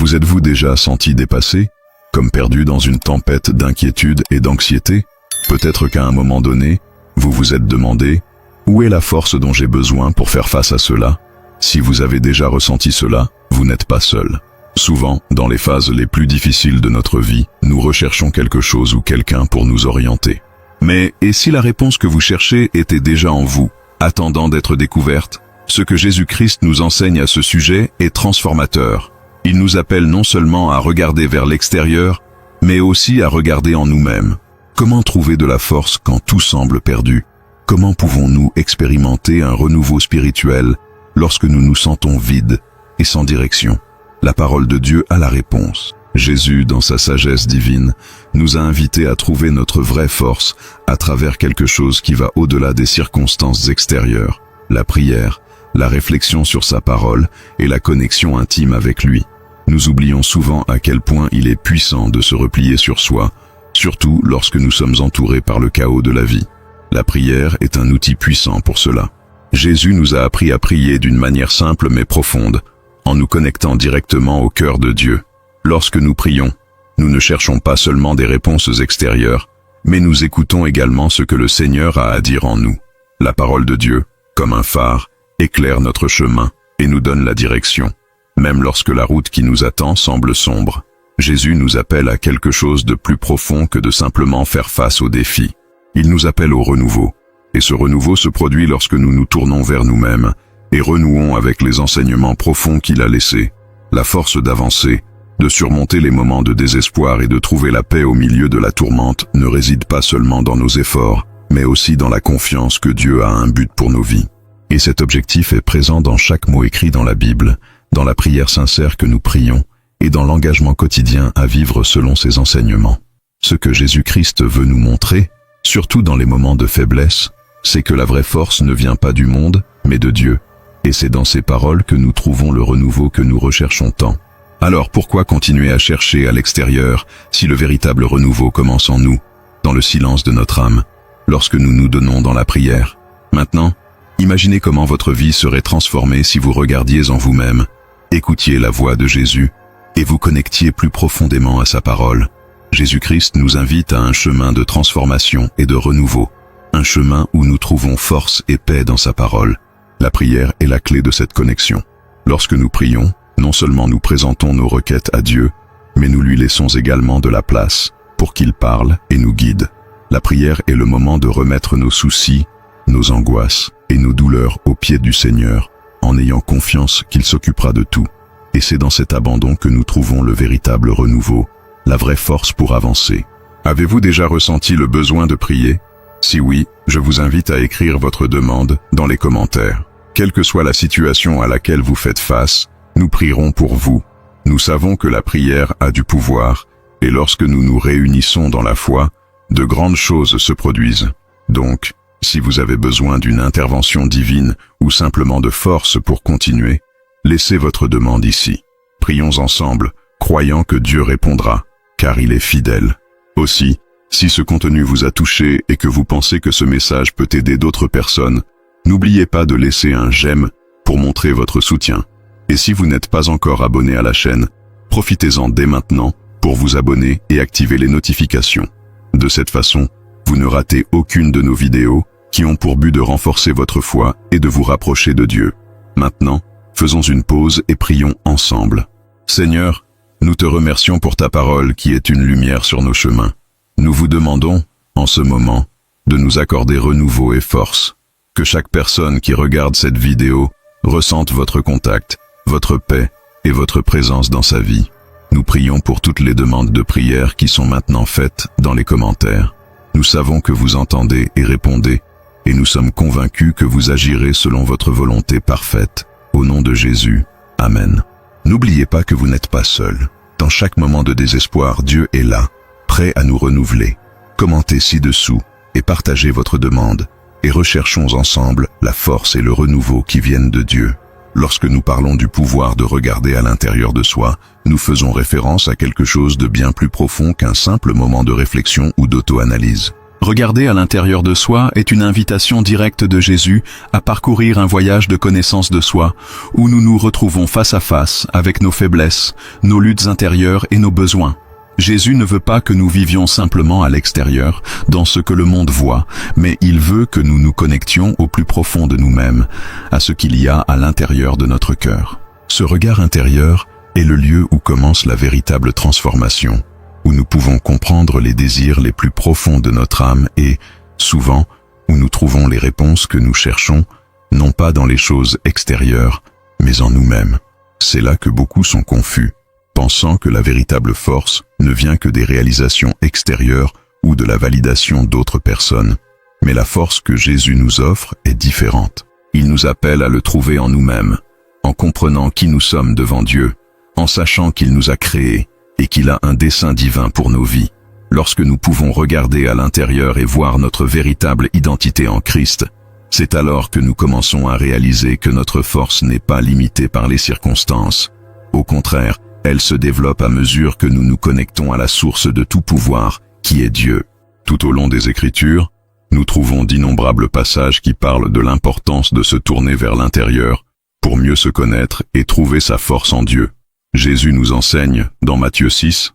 Vous êtes-vous déjà senti dépassé, comme perdu dans une tempête d'inquiétude et d'anxiété? Peut-être qu'à un moment donné, vous vous êtes demandé « Où est la force dont j'ai besoin pour faire face à cela ?» Si vous avez déjà ressenti cela, vous n'êtes pas seul. Souvent, dans les phases les plus difficiles de notre vie, nous recherchons quelque chose ou quelqu'un pour nous orienter. Mais, et si la réponse que vous cherchez était déjà en vous, attendant d'être découverte? Ce que Jésus-Christ nous enseigne à ce sujet est transformateur. Il nous appelle non seulement à regarder vers l'extérieur, mais aussi à regarder en nous-mêmes. Comment trouver de la force quand tout semble perdu? Comment pouvons-nous expérimenter un renouveau spirituel lorsque nous nous sentons vides et sans direction? La parole de Dieu a la réponse. Jésus, dans sa sagesse divine, nous a invités à trouver notre vraie force à travers quelque chose qui va au-delà des circonstances extérieures, la prière, la réflexion sur sa parole et la connexion intime avec lui. Nous oublions souvent à quel point il est puissant de se replier sur soi, surtout lorsque nous sommes entourés par le chaos de la vie. La prière est un outil puissant pour cela. Jésus nous a appris à prier d'une manière simple mais profonde, en nous connectant directement au cœur de Dieu. Lorsque nous prions, nous ne cherchons pas seulement des réponses extérieures, mais nous écoutons également ce que le Seigneur a à dire en nous. La parole de Dieu, comme un phare, éclaire notre chemin et nous donne la direction. Même lorsque la route qui nous attend semble sombre, Jésus nous appelle à quelque chose de plus profond que de simplement faire face aux défis. Il nous appelle au renouveau, et ce renouveau se produit lorsque nous nous tournons vers nous-mêmes et renouons avec les enseignements profonds qu'il a laissés, la force d'avancer, de surmonter les moments de désespoir et de trouver la paix au milieu de la tourmente ne réside pas seulement dans nos efforts, mais aussi dans la confiance que Dieu a un but pour nos vies. Et cet objectif est présent dans chaque mot écrit dans la Bible, dans la prière sincère que nous prions, et dans l'engagement quotidien à vivre selon ses enseignements. Ce que Jésus-Christ veut nous montrer, surtout dans les moments de faiblesse, c'est que la vraie force ne vient pas du monde, mais de Dieu. Et c'est dans ses paroles que nous trouvons le renouveau que nous recherchons tant. Alors pourquoi continuer à chercher à l'extérieur si le véritable renouveau commence en nous, dans le silence de notre âme, lorsque nous nous donnons dans la prière? Maintenant, imaginez comment votre vie serait transformée si vous regardiez en vous-même, écoutiez la voix de Jésus et vous connectiez plus profondément à sa parole. Jésus-Christ nous invite à un chemin de transformation et de renouveau, un chemin où nous trouvons force et paix dans sa parole. La prière est la clé de cette connexion. Lorsque nous prions, non seulement nous présentons nos requêtes à Dieu, mais nous lui laissons également de la place pour qu'il parle et nous guide. La prière est le moment de remettre nos soucis, nos angoisses et nos douleurs aux pieds du Seigneur, en ayant confiance qu'il s'occupera de tout. Et c'est dans cet abandon que nous trouvons le véritable renouveau, la vraie force pour avancer. Avez-vous déjà ressenti le besoin de prier? Si oui, je vous invite à écrire votre demande dans les commentaires. Quelle que soit la situation à laquelle vous faites face, nous prierons pour vous. Nous savons que la prière a du pouvoir, et lorsque nous nous réunissons dans la foi, de grandes choses se produisent. Donc, si vous avez besoin d'une intervention divine ou simplement de force pour continuer, laissez votre demande ici. Prions ensemble, croyant que Dieu répondra, car il est fidèle. Aussi, si ce contenu vous a touché et que vous pensez que ce message peut aider d'autres personnes, n'oubliez pas de laisser un j'aime pour montrer votre soutien. Et si vous n'êtes pas encore abonné à la chaîne, profitez-en dès maintenant pour vous abonner et activer les notifications. De cette façon, vous ne ratez aucune de nos vidéos qui ont pour but de renforcer votre foi et de vous rapprocher de Dieu. Maintenant, faisons une pause et prions ensemble. Seigneur, nous te remercions pour ta parole qui est une lumière sur nos chemins. Nous vous demandons, en ce moment, de nous accorder renouveau et force. Que chaque personne qui regarde cette vidéo ressente votre contact, votre paix et votre présence dans sa vie. Nous prions pour toutes les demandes de prière qui sont maintenant faites dans les commentaires. Nous savons que vous entendez et répondez, et nous sommes convaincus que vous agirez selon votre volonté parfaite. Au nom de Jésus, Amen. N'oubliez pas que vous n'êtes pas seul. Dans chaque moment de désespoir, Dieu est là, prêt à nous renouveler. Commentez ci-dessous et partagez votre demande, et recherchons ensemble la force et le renouveau qui viennent de Dieu. Lorsque nous parlons du pouvoir de regarder à l'intérieur de soi, nous faisons référence à quelque chose de bien plus profond qu'un simple moment de réflexion ou d'auto-analyse. Regarder à l'intérieur de soi est une invitation directe de Jésus à parcourir un voyage de connaissance de soi, où nous nous retrouvons face à face avec nos faiblesses, nos luttes intérieures et nos besoins. Jésus ne veut pas que nous vivions simplement à l'extérieur, dans ce que le monde voit, mais il veut que nous nous connections au plus profond de nous-mêmes, à ce qu'il y a à l'intérieur de notre cœur. Ce regard intérieur est le lieu où commence la véritable transformation, où nous pouvons comprendre les désirs les plus profonds de notre âme et, souvent, où nous trouvons les réponses que nous cherchons, non pas dans les choses extérieures, mais en nous-mêmes. C'est là que beaucoup sont confus, pensant que la véritable force ne vient que des réalisations extérieures ou de la validation d'autres personnes. Mais la force que Jésus nous offre est différente. Il nous appelle à le trouver en nous-mêmes, en comprenant qui nous sommes devant Dieu, en sachant qu'il nous a créés et qu'il a un dessein divin pour nos vies. Lorsque nous pouvons regarder à l'intérieur et voir notre véritable identité en Christ, c'est alors que nous commençons à réaliser que notre force n'est pas limitée par les circonstances. Au contraire, elle se développe à mesure que nous nous connectons à la source de tout pouvoir, qui est Dieu. Tout au long des Écritures, nous trouvons d'innombrables passages qui parlent de l'importance de se tourner vers l'intérieur pour mieux se connaître et trouver sa force en Dieu. Jésus nous enseigne, dans Matthieu 6,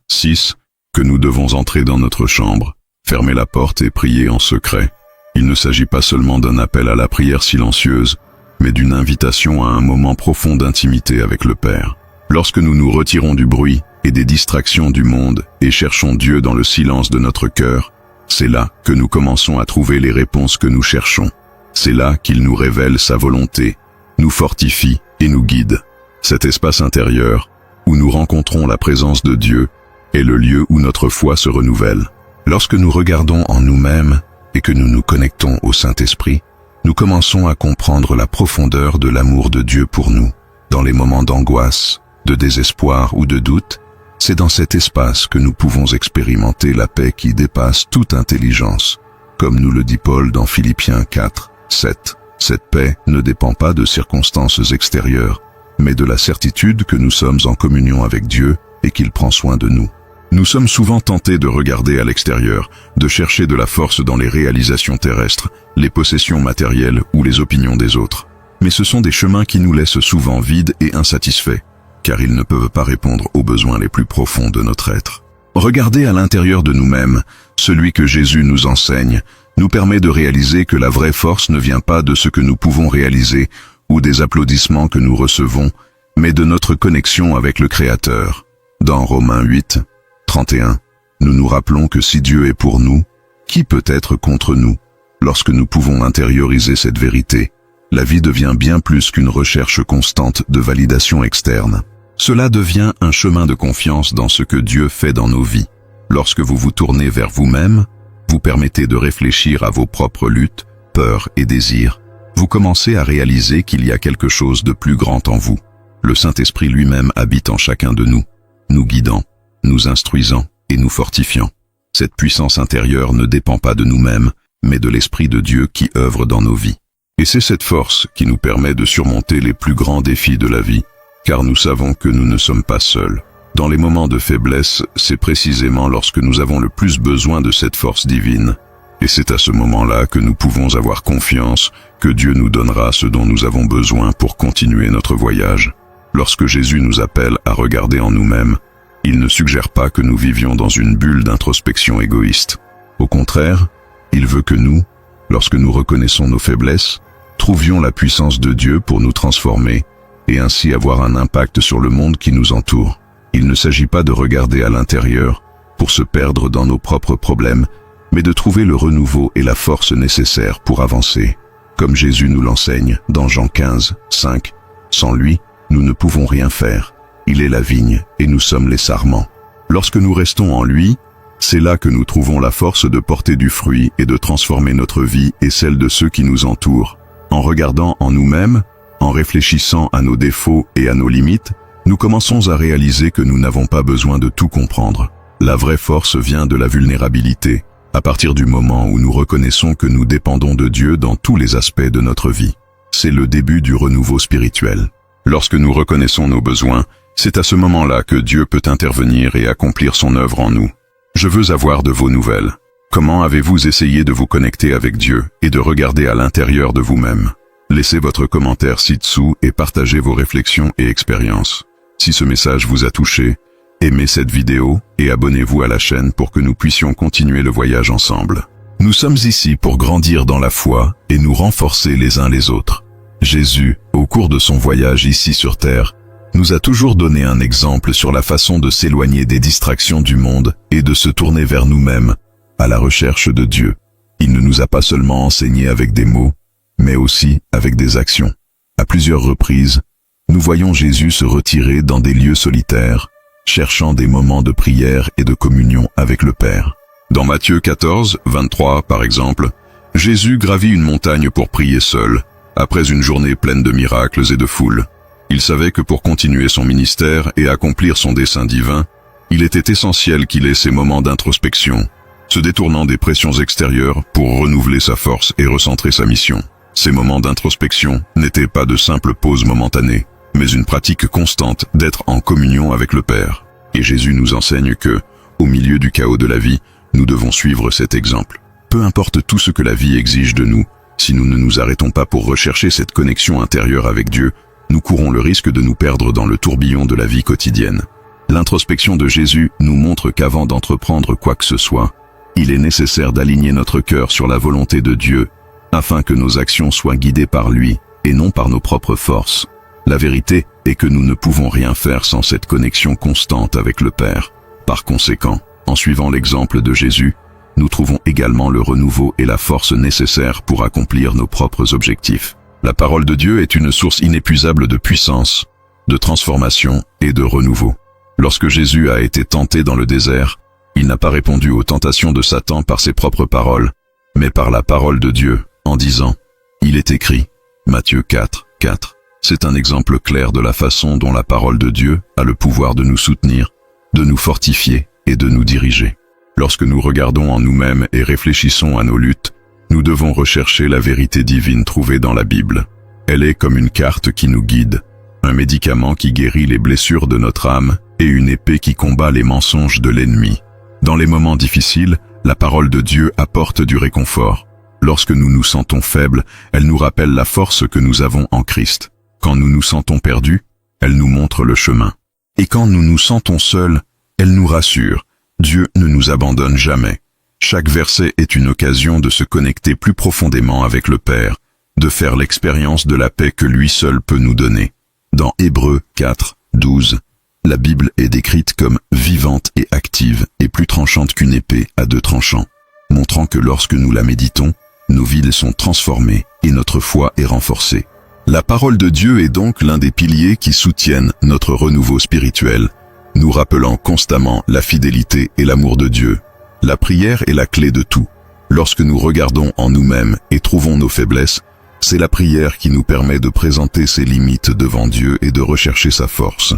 que nous devons entrer dans notre chambre, fermer la porte et prier en secret. Il ne s'agit pas seulement d'un appel à la prière silencieuse, mais d'une invitation à un moment profond d'intimité avec le Père. Lorsque nous nous retirons du bruit et des distractions du monde et cherchons Dieu dans le silence de notre cœur, c'est là que nous commençons à trouver les réponses que nous cherchons. C'est là qu'il nous révèle sa volonté, nous fortifie et nous guide. Cet espace intérieur, où nous rencontrons la présence de Dieu, est le lieu où notre foi se renouvelle. Lorsque nous regardons en nous-mêmes et que nous nous connectons au Saint-Esprit, nous commençons à comprendre la profondeur de l'amour de Dieu pour nous. Dans les moments d'angoisse, de désespoir ou de doute, c'est dans cet espace que nous pouvons expérimenter la paix qui dépasse toute intelligence. Comme nous le dit Paul dans Philippiens 4:7, cette paix ne dépend pas de circonstances extérieures, mais de la certitude que nous sommes en communion avec Dieu et qu'il prend soin de nous. Nous sommes souvent tentés de regarder à l'extérieur, de chercher de la force dans les réalisations terrestres, les possessions matérielles ou les opinions des autres. Mais ce sont des chemins qui nous laissent souvent vides et insatisfaits, car ils ne peuvent pas répondre aux besoins les plus profonds de notre être. Regarder à l'intérieur de nous-mêmes, celui que Jésus nous enseigne, nous permet de réaliser que la vraie force ne vient pas de ce que nous pouvons réaliser ou des applaudissements que nous recevons, mais de notre connexion avec le Créateur. Dans Romains 8:31, nous nous rappelons que si Dieu est pour nous, qui peut être contre nous? Lorsque nous pouvons intérioriser cette vérité, la vie devient bien plus qu'une recherche constante de validation externe. Cela devient un chemin de confiance dans ce que Dieu fait dans nos vies. Lorsque vous vous tournez vers vous-même, vous permettez de réfléchir à vos propres luttes, peurs et désirs. Vous commencez à réaliser qu'il y a quelque chose de plus grand en vous. Le Saint-Esprit lui-même habite en chacun de nous, nous guidant, nous instruisant et nous fortifiant. Cette puissance intérieure ne dépend pas de nous-mêmes, mais de l'Esprit de Dieu qui œuvre dans nos vies. Et c'est cette force qui nous permet de surmonter les plus grands défis de la vie, car nous savons que nous ne sommes pas seuls. Dans les moments de faiblesse, c'est précisément lorsque nous avons le plus besoin de cette force divine. Et c'est à ce moment-là que nous pouvons avoir confiance que Dieu nous donnera ce dont nous avons besoin pour continuer notre voyage. Lorsque Jésus nous appelle à regarder en nous-mêmes, il ne suggère pas que nous vivions dans une bulle d'introspection égoïste. Au contraire, il veut que nous, lorsque nous reconnaissons nos faiblesses, trouvions la puissance de Dieu pour nous transformer et ainsi avoir un impact sur le monde qui nous entoure. Il ne s'agit pas de regarder à l'intérieur pour se perdre dans nos propres problèmes, mais de trouver le renouveau et la force nécessaires pour avancer. Comme Jésus nous l'enseigne dans Jean 15:5, sans lui, nous ne pouvons rien faire. Il est la vigne et nous sommes les sarments. Lorsque nous restons en lui, c'est là que nous trouvons la force de porter du fruit et de transformer notre vie et celle de ceux qui nous entourent. En regardant en nous-mêmes, en réfléchissant à nos défauts et à nos limites, nous commençons à réaliser que nous n'avons pas besoin de tout comprendre. La vraie force vient de la vulnérabilité, à partir du moment où nous reconnaissons que nous dépendons de Dieu dans tous les aspects de notre vie. C'est le début du renouveau spirituel. Lorsque nous reconnaissons nos besoins, c'est à ce moment-là que Dieu peut intervenir et accomplir son œuvre en nous. Je veux avoir de vos nouvelles. Comment avez-vous essayé de vous connecter avec Dieu et de regarder à l'intérieur de vous-même? Laissez votre commentaire ci-dessous et partagez vos réflexions et expériences. Si ce message vous a touché, aimez cette vidéo et abonnez-vous à la chaîne pour que nous puissions continuer le voyage ensemble. Nous sommes ici pour grandir dans la foi et nous renforcer les uns les autres. Jésus, au cours de son voyage ici sur Terre, nous a toujours donné un exemple sur la façon de s'éloigner des distractions du monde et de se tourner vers nous-mêmes, à la recherche de Dieu. Il ne nous a pas seulement enseigné avec des mots, mais aussi avec des actions. À plusieurs reprises, nous voyons Jésus se retirer dans des lieux solitaires, cherchant des moments de prière et de communion avec le Père. Dans Matthieu 14, 23, par exemple, Jésus gravit une montagne pour prier seul, après une journée pleine de miracles et de foules. Il savait que pour continuer son ministère et accomplir son dessein divin, il était essentiel qu'il ait ces moments d'introspection, se détournant des pressions extérieures pour renouveler sa force et recentrer sa mission. Ces moments d'introspection n'étaient pas de simples pauses momentanées, mais une pratique constante d'être en communion avec le Père. Et Jésus nous enseigne que, au milieu du chaos de la vie, nous devons suivre cet exemple. Peu importe tout ce que la vie exige de nous, si nous ne nous arrêtons pas pour rechercher cette connexion intérieure avec Dieu, nous courons le risque de nous perdre dans le tourbillon de la vie quotidienne. L'introspection de Jésus nous montre qu'avant d'entreprendre quoi que ce soit, il est nécessaire d'aligner notre cœur sur la volonté de Dieu, afin que nos actions soient guidées par lui et non par nos propres forces. La vérité est que nous ne pouvons rien faire sans cette connexion constante avec le Père. Par conséquent, en suivant l'exemple de Jésus, nous trouvons également le renouveau et la force nécessaires pour accomplir nos propres objectifs. La parole de Dieu est une source inépuisable de puissance, de transformation et de renouveau. Lorsque Jésus a été tenté dans le désert, il n'a pas répondu aux tentations de Satan par ses propres paroles, mais par la parole de Dieu, en disant « Il est écrit » Matthieu 4, 4. C'est un exemple clair de la façon dont la parole de Dieu a le pouvoir de nous soutenir, de nous fortifier et de nous diriger. Lorsque nous regardons en nous-mêmes et réfléchissons à nos luttes, nous devons rechercher la vérité divine trouvée dans la Bible. Elle est comme une carte qui nous guide, un médicament qui guérit les blessures de notre âme et une épée qui combat les mensonges de l'ennemi. Dans les moments difficiles, la parole de Dieu apporte du réconfort. Lorsque nous nous sentons faibles, elle nous rappelle la force que nous avons en Christ. Quand nous nous sentons perdus, elle nous montre le chemin. Et quand nous nous sentons seuls, elle nous rassure. Dieu ne nous abandonne jamais. Chaque verset est une occasion de se connecter plus profondément avec le Père, de faire l'expérience de la paix que lui seul peut nous donner. Dans Hébreux 4, 12, la Bible est décrite comme vivante et active et plus tranchante qu'une épée à deux tranchants, montrant que lorsque nous la méditons, nos vies sont transformées et notre foi est renforcée. La parole de Dieu est donc l'un des piliers qui soutiennent notre renouveau spirituel, nous rappelant constamment la fidélité et l'amour de Dieu. La prière est la clé de tout. Lorsque nous regardons en nous-mêmes et trouvons nos faiblesses, c'est la prière qui nous permet de présenter ses limites devant Dieu et de rechercher sa force.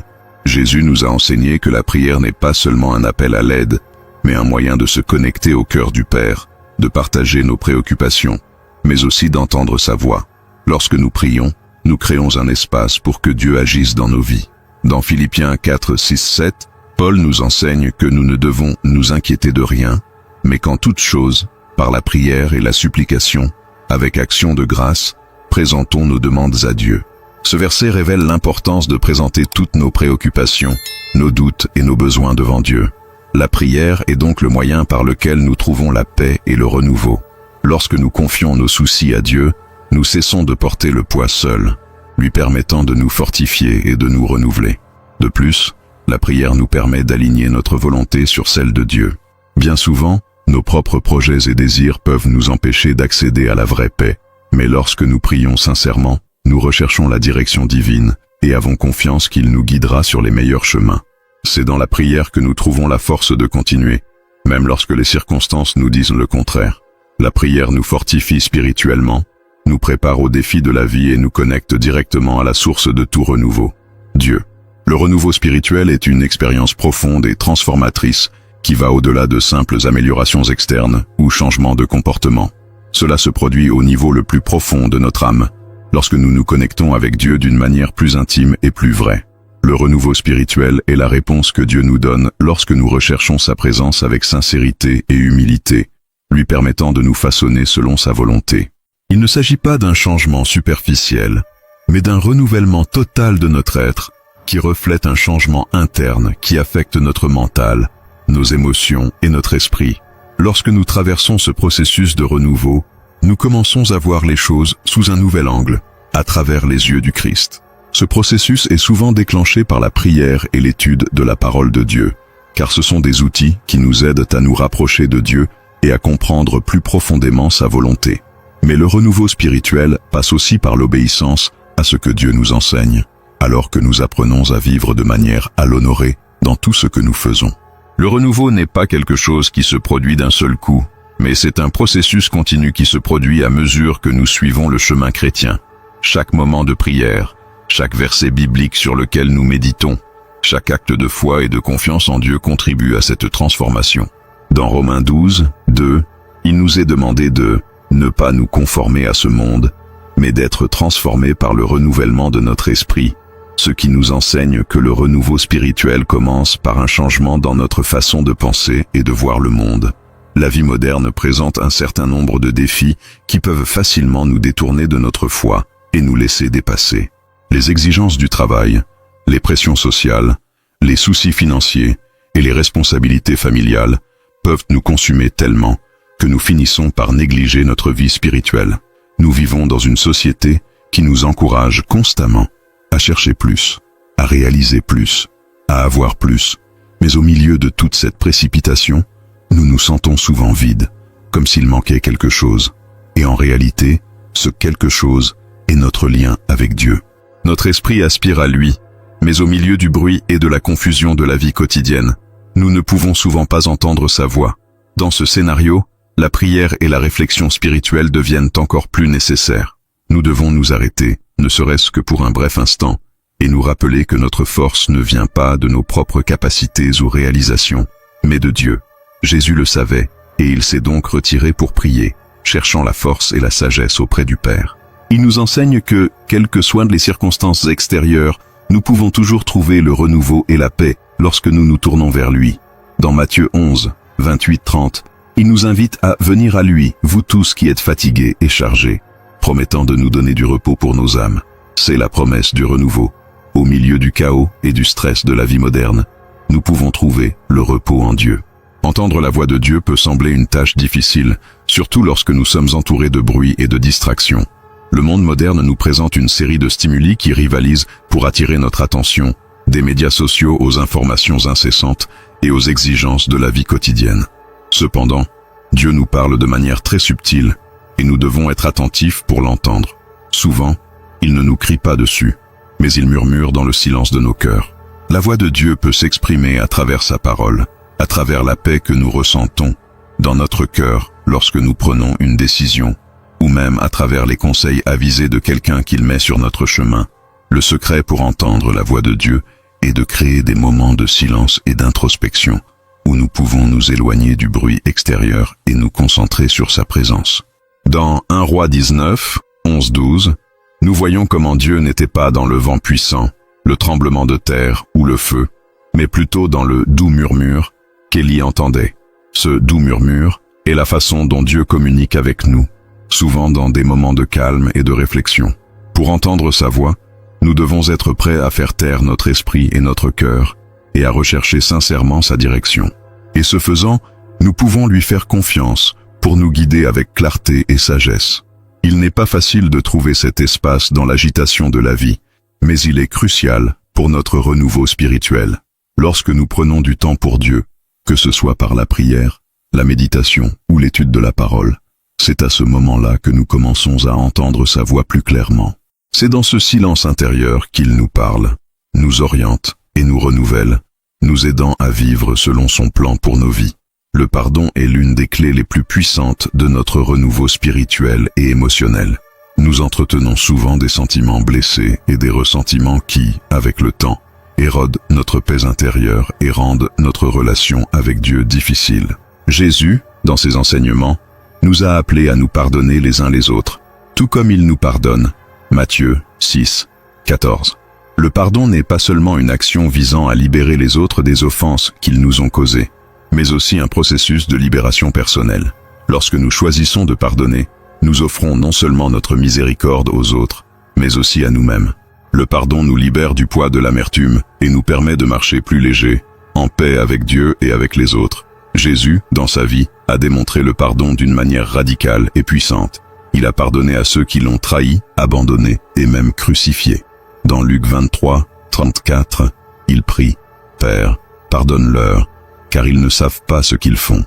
Jésus nous a enseigné que la prière n'est pas seulement un appel à l'aide, mais un moyen de se connecter au cœur du Père, de partager nos préoccupations, mais aussi d'entendre sa voix. Lorsque nous prions, nous créons un espace pour que Dieu agisse dans nos vies. Dans Philippiens 4, 6, 7, Paul nous enseigne que nous ne devons nous inquiéter de rien, mais qu'en toute chose, par la prière et la supplication, avec action de grâce, présentons nos demandes à Dieu. Ce verset révèle l'importance de présenter toutes nos préoccupations, nos doutes et nos besoins devant Dieu. La prière est donc le moyen par lequel nous trouvons la paix et le renouveau. Lorsque nous confions nos soucis à Dieu, nous cessons de porter le poids seuls, lui permettant de nous fortifier et de nous renouveler. De plus, la prière nous permet d'aligner notre volonté sur celle de Dieu. Bien souvent, nos propres projets et désirs peuvent nous empêcher d'accéder à la vraie paix, mais lorsque nous prions sincèrement, nous recherchons la direction divine et avons confiance qu'il nous guidera sur les meilleurs chemins. C'est dans la prière que nous trouvons la force de continuer, même lorsque les circonstances nous disent le contraire. La prière nous fortifie spirituellement, nous prépare aux défis de la vie et nous connecte directement à la source de tout renouveau, Dieu. Le renouveau spirituel est une expérience profonde et transformatrice qui va au-delà de simples améliorations externes ou changements de comportement. Cela se produit au niveau le plus profond de notre âme, lorsque nous nous connectons avec Dieu d'une manière plus intime et plus vraie. Le renouveau spirituel est la réponse que Dieu nous donne lorsque nous recherchons sa présence avec sincérité et humilité, lui permettant de nous façonner selon sa volonté. Il ne s'agit pas d'un changement superficiel, mais d'un renouvellement total de notre être, qui reflète un changement interne qui affecte notre mental, nos émotions et notre esprit. Lorsque nous traversons ce processus de renouveau, nous commençons à voir les choses sous un nouvel angle, à travers les yeux du Christ. Ce processus est souvent déclenché par la prière et l'étude de la parole de Dieu, car ce sont des outils qui nous aident à nous rapprocher de Dieu et à comprendre plus profondément sa volonté. Mais le renouveau spirituel passe aussi par l'obéissance à ce que Dieu nous enseigne, alors que nous apprenons à vivre de manière à l'honorer dans tout ce que nous faisons. Le renouveau n'est pas quelque chose qui se produit d'un seul coup, mais c'est un processus continu qui se produit à mesure que nous suivons le chemin chrétien. Chaque moment de prière, chaque verset biblique sur lequel nous méditons, chaque acte de foi et de confiance en Dieu contribue à cette transformation. Dans Romains 12, 2, il nous est demandé de ne pas nous conformer à ce monde, mais d'être transformés par le renouvellement de notre esprit, ce qui nous enseigne que le renouveau spirituel commence par un changement dans notre façon de penser et de voir le monde. La vie moderne présente un certain nombre de défis qui peuvent facilement nous détourner de notre foi et nous laisser dépasser. Les exigences du travail, les pressions sociales, les soucis financiers et les responsabilités familiales peuvent nous consumer tellement que nous finissons par négliger notre vie spirituelle. Nous vivons dans une société qui nous encourage constamment à chercher plus, à réaliser plus, à avoir plus. Mais au milieu de toute cette précipitation, nous nous sentons souvent vides, comme s'il manquait quelque chose. Et en réalité, ce quelque chose est notre lien avec Dieu. Notre esprit aspire à lui, mais au milieu du bruit et de la confusion de la vie quotidienne, nous ne pouvons souvent pas entendre sa voix. Dans ce scénario, la prière et la réflexion spirituelle deviennent encore plus nécessaires. Nous devons nous arrêter, ne serait-ce que pour un bref instant, et nous rappeler que notre force ne vient pas de nos propres capacités ou réalisations, mais de Dieu. Jésus le savait, et il s'est donc retiré pour prier, cherchant la force et la sagesse auprès du Père. Il nous enseigne que, quelles que soient les circonstances extérieures, nous pouvons toujours trouver le renouveau et la paix lorsque nous nous tournons vers lui. Dans Matthieu 11, 28-30, il nous invite à venir à lui, vous tous qui êtes fatigués et chargés, promettant de nous donner du repos pour nos âmes. C'est la promesse du renouveau. Au milieu du chaos et du stress de la vie moderne, nous pouvons trouver le repos en Dieu. Entendre la voix de Dieu peut sembler une tâche difficile, surtout lorsque nous sommes entourés de bruit et de distractions. Le monde moderne nous présente une série de stimuli qui rivalisent pour attirer notre attention, des médias sociaux aux informations incessantes et aux exigences de la vie quotidienne. Cependant, Dieu nous parle de manière très subtile et nous devons être attentifs pour l'entendre. Souvent, il ne nous crie pas dessus, mais il murmure dans le silence de nos cœurs. La voix de Dieu peut s'exprimer à travers sa parole, à travers la paix que nous ressentons dans notre cœur lorsque nous prenons une décision, ou même à travers les conseils avisés de quelqu'un qu'il met sur notre chemin. Le secret pour entendre la voix de Dieu est de créer des moments de silence et d'introspection, où nous pouvons nous éloigner du bruit extérieur et nous concentrer sur sa présence. Dans 1 Roi 19, 11-12, nous voyons comment Dieu n'était pas dans le vent puissant, le tremblement de terre ou le feu, mais plutôt dans le doux murmure qu'Élie entendait. Ce doux murmure est la façon dont Dieu communique avec nous, souvent dans des moments de calme et de réflexion. Pour entendre sa voix, nous devons être prêts à faire taire notre esprit et notre cœur, et à rechercher sincèrement sa direction. Et ce faisant, nous pouvons lui faire confiance pour nous guider avec clarté et sagesse. Il n'est pas facile de trouver cet espace dans l'agitation de la vie, mais il est crucial pour notre renouveau spirituel. Lorsque nous prenons du temps pour Dieu, que ce soit par la prière, la méditation ou l'étude de la parole, c'est à ce moment-là que nous commençons à entendre sa voix plus clairement. C'est dans ce silence intérieur qu'il nous parle, nous oriente et nous renouvelle, nous aidant à vivre selon son plan pour nos vies. Le pardon est l'une des clés les plus puissantes de notre renouveau spirituel et émotionnel. Nous entretenons souvent des sentiments blessés et des ressentiments qui, avec le temps, érodent notre paix intérieure et rendent notre relation avec Dieu difficile. Jésus, dans ses enseignements, nous a appelés à nous pardonner les uns les autres, tout comme il nous pardonne. Matthieu 6, 14. Le pardon n'est pas seulement une action visant à libérer les autres des offenses qu'ils nous ont causées, mais aussi un processus de libération personnelle. Lorsque nous choisissons de pardonner, nous offrons non seulement notre miséricorde aux autres, mais aussi à nous-mêmes. Le pardon nous libère du poids de l'amertume et nous permet de marcher plus léger, en paix avec Dieu et avec les autres. Jésus, dans sa vie, a démontré le pardon d'une manière radicale et puissante. Il a pardonné à ceux qui l'ont trahi, abandonné et même crucifié. Dans Luc 23, 34, il prie « Père, pardonne-leur, car ils ne savent pas ce qu'ils font ».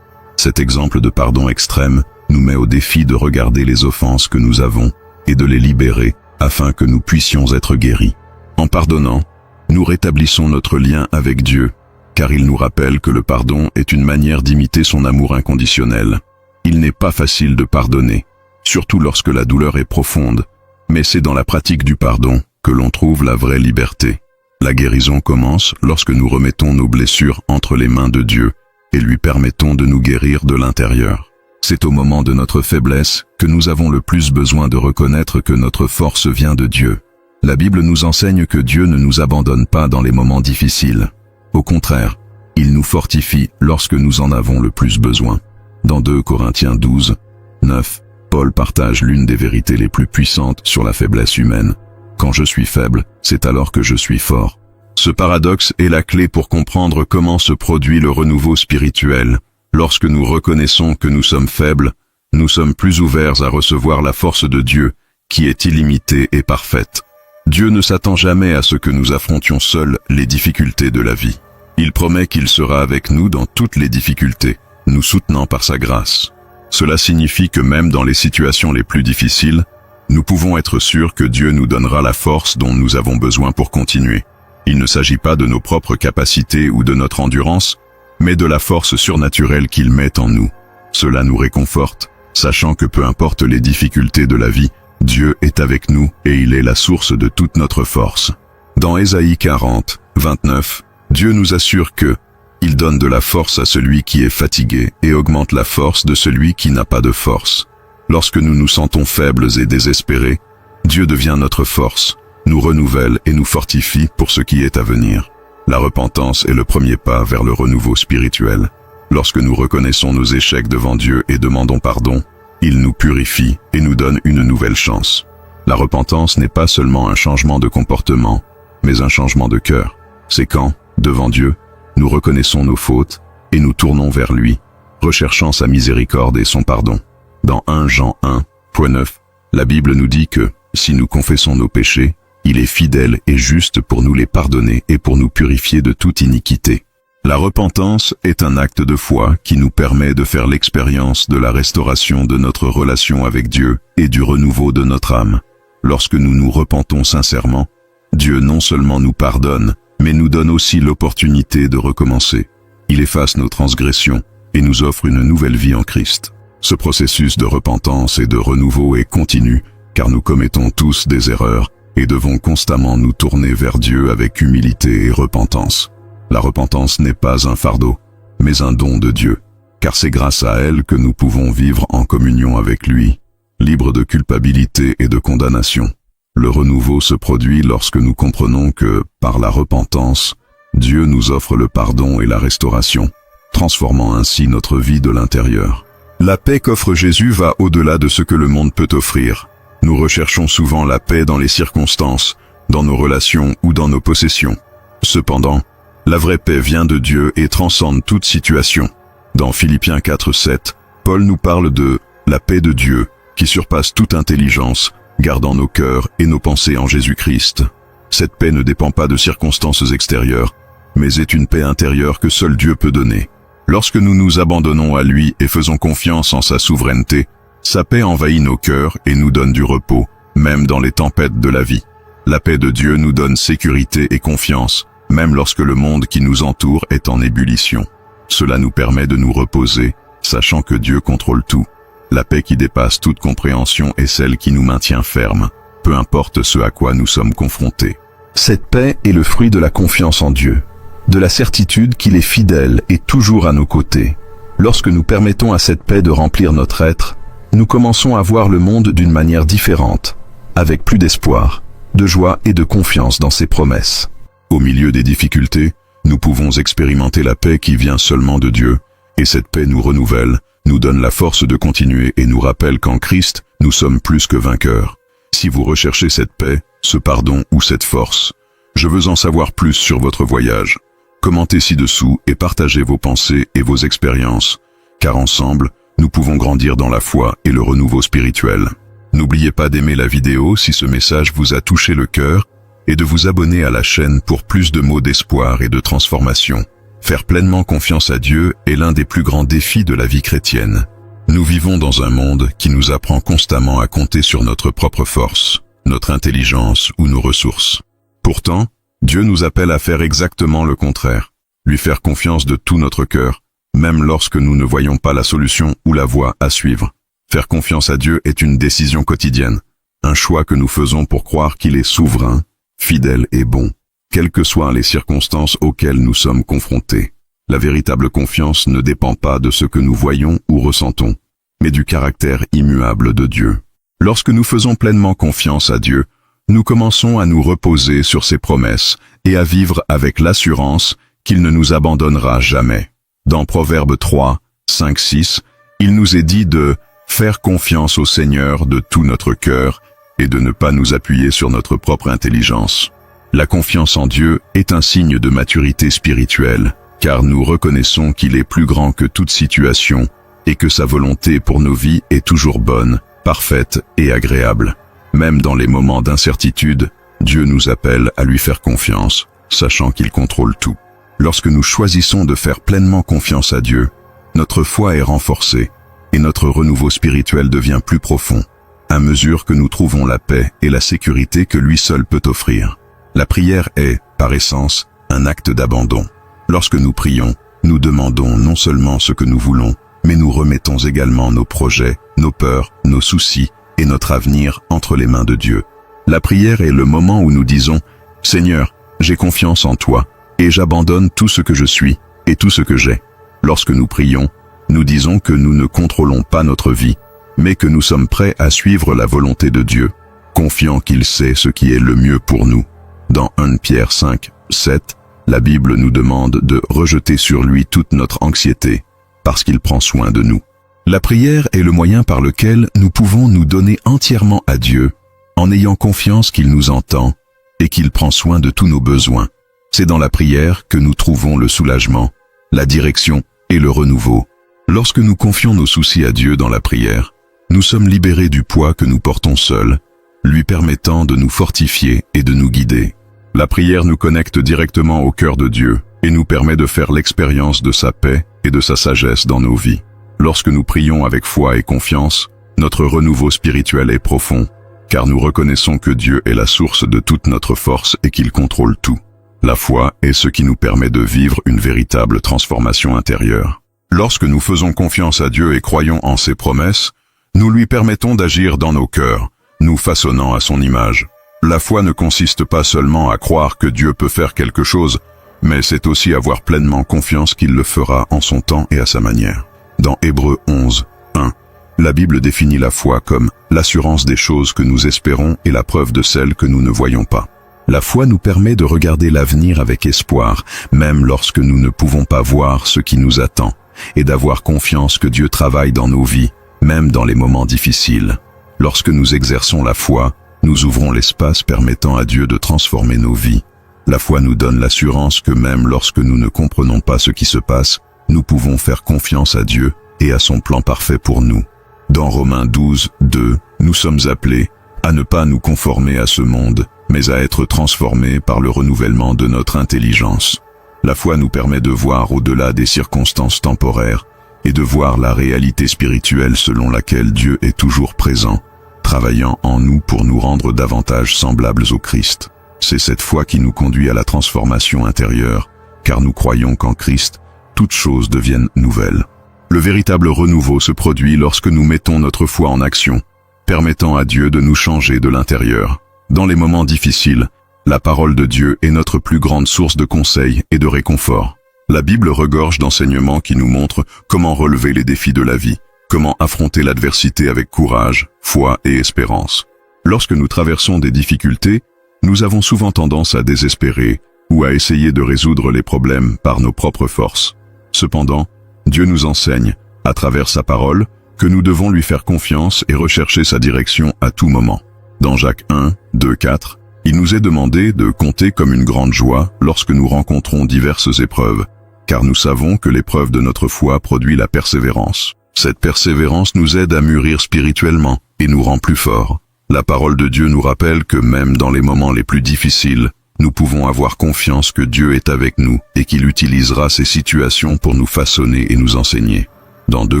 Cet exemple de pardon extrême nous met au défi de regarder les offenses que nous avons et de les libérer afin que nous puissions être guéris. En pardonnant, nous rétablissons notre lien avec Dieu, car il nous rappelle que le pardon est une manière d'imiter son amour inconditionnel. Il n'est pas facile de pardonner, surtout lorsque la douleur est profonde, mais c'est dans la pratique du pardon que l'on trouve la vraie liberté. La guérison commence lorsque nous remettons nos blessures entre les mains de Dieu et lui permettons de nous guérir de l'intérieur. C'est au moment de notre faiblesse que nous avons le plus besoin de reconnaître que notre force vient de Dieu. La Bible nous enseigne que Dieu ne nous abandonne pas dans les moments difficiles. Au contraire, il nous fortifie lorsque nous en avons le plus besoin. Dans 2 Corinthiens 12, 9, Paul partage l'une des vérités les plus puissantes sur la faiblesse humaine. Quand je suis faible, c'est alors que je suis fort. Ce paradoxe est la clé pour comprendre comment se produit le renouveau spirituel. Lorsque nous reconnaissons que nous sommes faibles, nous sommes plus ouverts à recevoir la force de Dieu, qui est illimitée et parfaite. Dieu ne s'attend jamais à ce que nous affrontions seuls les difficultés de la vie. Il promet qu'il sera avec nous dans toutes les difficultés, nous soutenant par sa grâce. Cela signifie que même dans les situations les plus difficiles, nous pouvons être sûrs que Dieu nous donnera la force dont nous avons besoin pour continuer. Il ne s'agit pas de nos propres capacités ou de notre endurance, mais de la force surnaturelle qu'il met en nous. Cela nous réconforte, sachant que peu importe les difficultés de la vie, Dieu est avec nous et il est la source de toute notre force. Dans Ésaïe 40, 29, Dieu nous assure que il donne de la force à celui qui est fatigué et augmente la force de celui qui n'a pas de force. Lorsque nous nous sentons faibles et désespérés, Dieu devient notre force, nous renouvelle et nous fortifie pour ce qui est à venir. La repentance est le premier pas vers le renouveau spirituel. Lorsque nous reconnaissons nos échecs devant Dieu et demandons pardon, il nous purifie et nous donne une nouvelle chance. La repentance n'est pas seulement un changement de comportement, mais un changement de cœur. C'est quand, devant Dieu, nous reconnaissons nos fautes et nous tournons vers lui, recherchant sa miséricorde et son pardon. Dans 1 Jean 1.9, la Bible nous dit que, si nous confessons nos péchés, il est fidèle et juste pour nous les pardonner et pour nous purifier de toute iniquité. La repentance est un acte de foi qui nous permet de faire l'expérience de la restauration de notre relation avec Dieu et du renouveau de notre âme. Lorsque nous nous repentons sincèrement, Dieu non seulement nous pardonne, mais nous donne aussi l'opportunité de recommencer. Il efface nos transgressions et nous offre une nouvelle vie en Christ. Ce processus de repentance et de renouveau est continu, car nous commettons tous des erreurs et devons constamment nous tourner vers Dieu avec humilité et repentance. La repentance n'est pas un fardeau, mais un don de Dieu, car c'est grâce à elle que nous pouvons vivre en communion avec lui, libres de culpabilité et de condamnation. Le renouveau se produit lorsque nous comprenons que, par la repentance, Dieu nous offre le pardon et la restauration, transformant ainsi notre vie de l'intérieur. La paix qu'offre Jésus va au-delà de ce que le monde peut offrir. Nous recherchons souvent la paix dans les circonstances, dans nos relations ou dans nos possessions. Cependant, la vraie paix vient de Dieu et transcende toute situation. Dans Philippiens 4.7, Paul nous parle de « la paix de Dieu » qui surpasse toute intelligence, gardant nos cœurs et nos pensées en Jésus-Christ. Cette paix ne dépend pas de circonstances extérieures, mais est une paix intérieure que seul Dieu peut donner. Lorsque nous nous abandonnons à lui et faisons confiance en sa souveraineté, sa paix envahit nos cœurs et nous donne du repos, même dans les tempêtes de la vie. La paix de Dieu nous donne sécurité et confiance, même lorsque le monde qui nous entoure est en ébullition. Cela nous permet de nous reposer, sachant que Dieu contrôle tout. La paix qui dépasse toute compréhension est celle qui nous maintient fermes, peu importe ce à quoi nous sommes confrontés. Cette paix est le fruit de la confiance en Dieu, de la certitude qu'il est fidèle et toujours à nos côtés. Lorsque nous permettons à cette paix de remplir notre être, nous commençons à voir le monde d'une manière différente, avec plus d'espoir, de joie et de confiance dans ses promesses. Au milieu des difficultés, nous pouvons expérimenter la paix qui vient seulement de Dieu, et cette paix nous renouvelle, nous donne la force de continuer et nous rappelle qu'en Christ, nous sommes plus que vainqueurs. Si vous recherchez cette paix, ce pardon ou cette force, je veux en savoir plus sur votre voyage. Commentez ci-dessous et partagez vos pensées et vos expériences, car ensemble, nous pouvons grandir dans la foi et le renouveau spirituel. N'oubliez pas d'aimer la vidéo si ce message vous a touché le cœur et de vous abonner à la chaîne pour plus de mots d'espoir et de transformation. Faire pleinement confiance à Dieu est l'un des plus grands défis de la vie chrétienne. Nous vivons dans un monde qui nous apprend constamment à compter sur notre propre force, notre intelligence ou nos ressources. Pourtant, Dieu nous appelle à faire exactement le contraire, lui faire confiance de tout notre cœur, même lorsque nous ne voyons pas la solution ou la voie à suivre. Faire confiance à Dieu est une décision quotidienne, un choix que nous faisons pour croire qu'il est souverain, fidèle et bon, quelles que soient les circonstances auxquelles nous sommes confrontés. La véritable confiance ne dépend pas de ce que nous voyons ou ressentons, mais du caractère immuable de Dieu. Lorsque nous faisons pleinement confiance à Dieu, nous commençons à nous reposer sur ses promesses et à vivre avec l'assurance qu'il ne nous abandonnera jamais. Dans Proverbes 3, 5, 6, il nous est dit de faire confiance au Seigneur de tout notre cœur et de ne pas nous appuyer sur notre propre intelligence. La confiance en Dieu est un signe de maturité spirituelle, car nous reconnaissons qu'il est plus grand que toute situation et que sa volonté pour nos vies est toujours bonne, parfaite et agréable. Même dans les moments d'incertitude, Dieu nous appelle à lui faire confiance, sachant qu'il contrôle tout. Lorsque nous choisissons de faire pleinement confiance à Dieu, notre foi est renforcée et notre renouveau spirituel devient plus profond, à mesure que nous trouvons la paix et la sécurité que lui seul peut offrir. La prière est, par essence, un acte d'abandon. Lorsque nous prions, nous demandons non seulement ce que nous voulons, mais nous remettons également nos projets, nos peurs, nos soucis et notre avenir entre les mains de Dieu. La prière est le moment où nous disons « Seigneur, j'ai confiance en toi et j'abandonne tout ce que je suis et tout ce que j'ai ». Lorsque nous prions, nous disons que nous ne contrôlons pas notre vie, mais que nous sommes prêts à suivre la volonté de Dieu, confiant qu'il sait ce qui est le mieux pour nous. Dans 1 Pierre 5, 7, la Bible nous demande de rejeter sur lui toute notre anxiété, parce qu'il prend soin de nous. La prière est le moyen par lequel nous pouvons nous donner entièrement à Dieu, en ayant confiance qu'il nous entend et qu'il prend soin de tous nos besoins. C'est dans la prière que nous trouvons le soulagement, la direction et le renouveau. Lorsque nous confions nos soucis à Dieu dans la prière, nous sommes libérés du poids que nous portons seuls, lui permettant de nous fortifier et de nous guider. La prière nous connecte directement au cœur de Dieu et nous permet de faire l'expérience de sa paix et de sa sagesse dans nos vies. Lorsque nous prions avec foi et confiance, notre renouveau spirituel est profond, car nous reconnaissons que Dieu est la source de toute notre force et qu'il contrôle tout. La foi est ce qui nous permet de vivre une véritable transformation intérieure. Lorsque nous faisons confiance à Dieu et croyons en ses promesses, nous lui permettons d'agir dans nos cœurs, nous façonnant à son image. La foi ne consiste pas seulement à croire que Dieu peut faire quelque chose, mais c'est aussi avoir pleinement confiance qu'il le fera en son temps et à sa manière. Dans Hébreux 11, 1, la Bible définit la foi comme l'assurance des choses que nous espérons et la preuve de celles que nous ne voyons pas. La foi nous permet de regarder l'avenir avec espoir, même lorsque nous ne pouvons pas voir ce qui nous attend, et d'avoir confiance que Dieu travaille dans nos vies, même dans les moments difficiles. Lorsque nous exerçons la foi, nous ouvrons l'espace permettant à Dieu de transformer nos vies. La foi nous donne l'assurance que même lorsque nous ne comprenons pas ce qui se passe, nous pouvons faire confiance à Dieu et à son plan parfait pour nous. Dans Romains 12, 2, nous sommes appelés à ne pas nous conformer à ce monde, mais à être transformés par le renouvellement de notre intelligence. La foi nous permet de voir au-delà des circonstances temporaires et de voir la réalité spirituelle selon laquelle Dieu est toujours présent, travaillant en nous pour nous rendre davantage semblables au Christ. C'est cette foi qui nous conduit à la transformation intérieure, car nous croyons qu'en Christ, toutes choses deviennent nouvelles. Le véritable renouveau se produit lorsque nous mettons notre foi en action, permettant à Dieu de nous changer de l'intérieur. Dans les moments difficiles, la parole de Dieu est notre plus grande source de conseils et de réconfort. La Bible regorge d'enseignements qui nous montrent comment relever les défis de la vie, comment affronter l'adversité avec courage, foi et espérance. Lorsque nous traversons des difficultés, nous avons souvent tendance à désespérer ou à essayer de résoudre les problèmes par nos propres forces. Cependant, Dieu nous enseigne à travers sa parole, que nous devons lui faire confiance et rechercher sa direction à tout moment. Dans Jacques 1, 2, 4, il nous est demandé de compter comme une grande joie lorsque nous rencontrons diverses épreuves, car nous savons que l'épreuve de notre foi produit la persévérance. Cette persévérance nous aide à mûrir spirituellement et nous rend plus forts. La parole de Dieu nous rappelle que même dans les moments les plus difficiles, nous pouvons avoir confiance que Dieu est avec nous et qu'il utilisera ces situations pour nous façonner et nous enseigner. Dans 2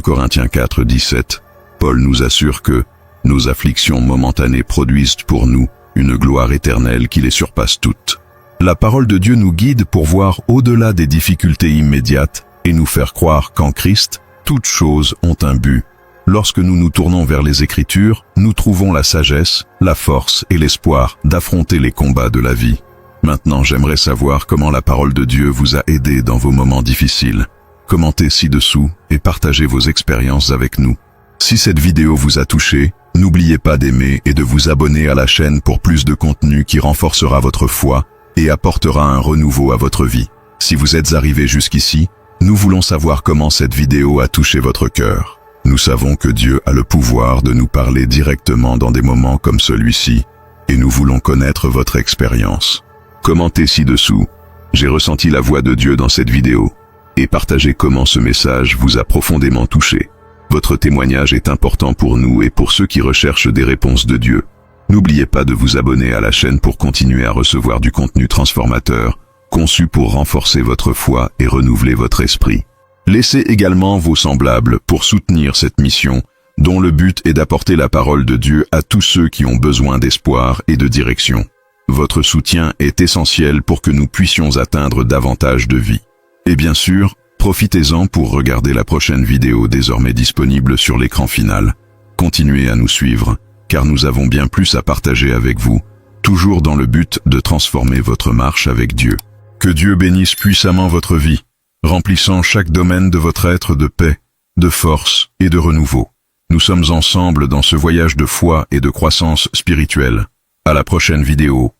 Corinthiens 4, 17, Paul nous assure que nos afflictions momentanées produisent pour nous une gloire éternelle qui les surpasse toutes. La parole de Dieu nous guide pour voir au-delà des difficultés immédiates et nous faire croire qu'en Christ, toutes choses ont un but. Lorsque nous nous tournons vers les Écritures, nous trouvons la sagesse, la force et l'espoir d'affronter les combats de la vie. Maintenant, j'aimerais savoir comment la parole de Dieu vous a aidé dans vos moments difficiles. Commentez ci-dessous et partagez vos expériences avec nous. Si cette vidéo vous a touché, n'oubliez pas d'aimer et de vous abonner à la chaîne pour plus de contenu qui renforcera votre foi et apportera un renouveau à votre vie. Si vous êtes arrivé jusqu'ici, nous voulons savoir comment cette vidéo a touché votre cœur. Nous savons que Dieu a le pouvoir de nous parler directement dans des moments comme celui-ci, et nous voulons connaître votre expérience. Commentez ci-dessous. J'ai ressenti la voix de Dieu dans cette vidéo. Et partagez comment ce message vous a profondément touché. Votre témoignage est important pour nous et pour ceux qui recherchent des réponses de Dieu. N'oubliez pas de vous abonner à la chaîne pour continuer à recevoir du contenu transformateur, conçu pour renforcer votre foi et renouveler votre esprit. Laissez également vos semblables pour soutenir cette mission, dont le but est d'apporter la parole de Dieu à tous ceux qui ont besoin d'espoir et de direction. Votre soutien est essentiel pour que nous puissions atteindre davantage de vies. Et bien sûr, profitez-en pour regarder la prochaine vidéo désormais disponible sur l'écran final. Continuez à nous suivre, car nous avons bien plus à partager avec vous, toujours dans le but de transformer votre marche avec Dieu. Que Dieu bénisse puissamment votre vie, remplissant chaque domaine de votre être de paix, de force et de renouveau. Nous sommes ensemble dans ce voyage de foi et de croissance spirituelle. À la prochaine vidéo.